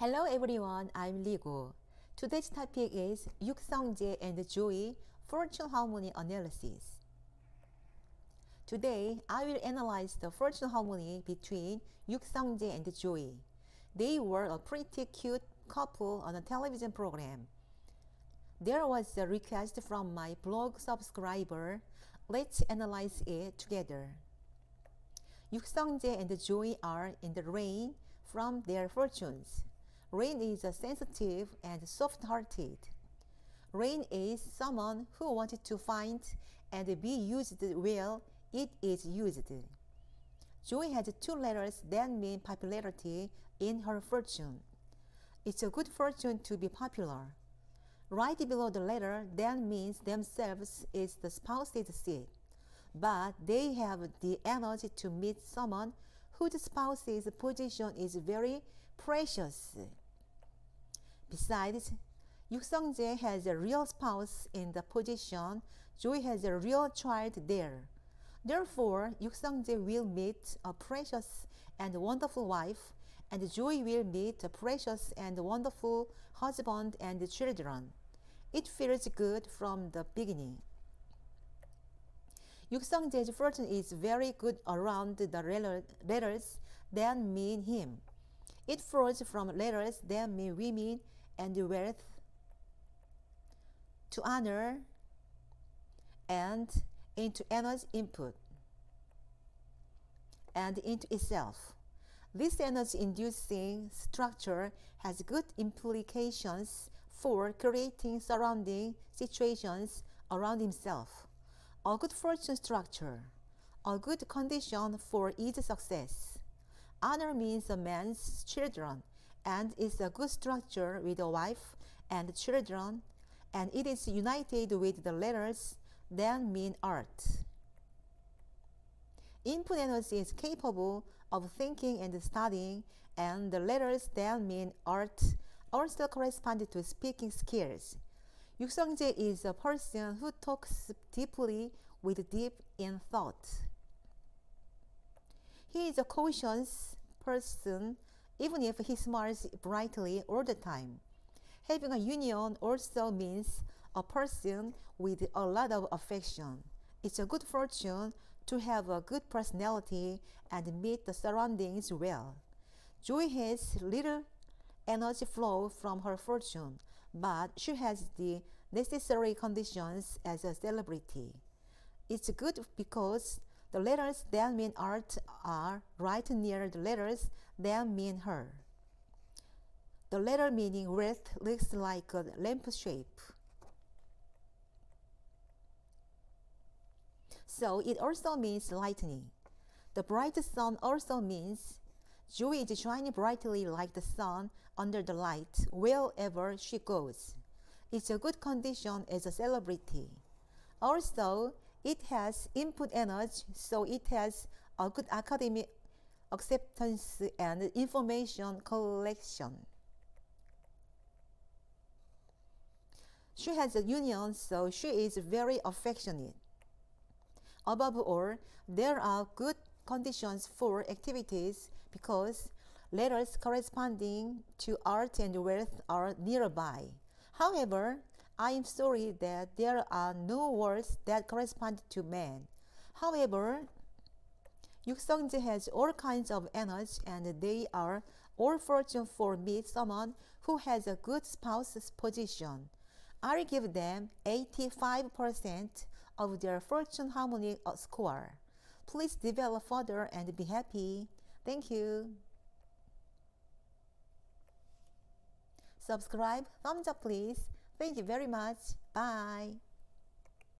Hello everyone, I'm Ligo. Today's topic is Yook, Sung-jae and Joey fortune harmony analysis. Today, I will analyze the fortune harmony between Yook, Sung-jae and Joey. They were a pretty cute couple on a television program. There was a request from my blog subscriber. Let's analyze it together. Yook, Sung-jae and Joey are in the rain from their fortunes. Rain is sensitive and soft-hearted. Rain is someone who wanted to find and be used well. It is used. Joy has two letters that mean popularity in her fortune. It's a good fortune to be popular. Right below the letter that means themselves is the spouse's seed. But they have the energy to meet someone whose spouse's position is very precious. Besides, Yook, Sung-jae has a real spouse in the position. Joy has a real child there. Therefore, Yook, Sung-jae will meet a precious and wonderful wife, and Joy will meet a precious and wonderful husband and children. It feels good from the beginning. Yook, Sung-jae's fortune is very good around the letters that mean him. It flows from letters that mean women and wealth to honor and into energy input and into itself. This energy-inducing structure has good implications for creating surrounding situations around himself. A good fortune structure, a good condition for its success. Honor means a man's children, and is a good structure with a wife and children, and it is united with the letters that mean art. Input energy is capable of thinking and studying, and the letters that mean art also correspond to speaking skills. Yook, Sung-jae is a person who talks deeply with deep in thought. He is a cautious person even if he smiles brightly all the time. Having a union also means a person with a lot of affection. It's a good fortune to have a good personality and meet the surroundings well. Joy has little energy flow from her fortune, but she has the necessary conditions as a celebrity. It's good because the letters that mean art are right near the letters that mean her. The letter meaning wealth looks like a lamp shape. So it also means lightning. The bright sun also means Joy is shining brightly like the sun under the light wherever she goes. It's a good condition as a celebrity. Also, it has input energy, so it has a good academic acceptance and information collection. She has a union, so she is very affectionate. Above all, there are good conditions for activities because letters corresponding to art and wealth are nearby. However, I am sorry that there are no words that correspond to men. However, Yook, Sung-jae has all kinds of energy, and they are all fortune for meet someone who has a good spouse's position. I'll give them 85% of their fortune harmony score. Please develop further and be happy. Thank you. Subscribe, thumbs up please. Thank you very much. Bye.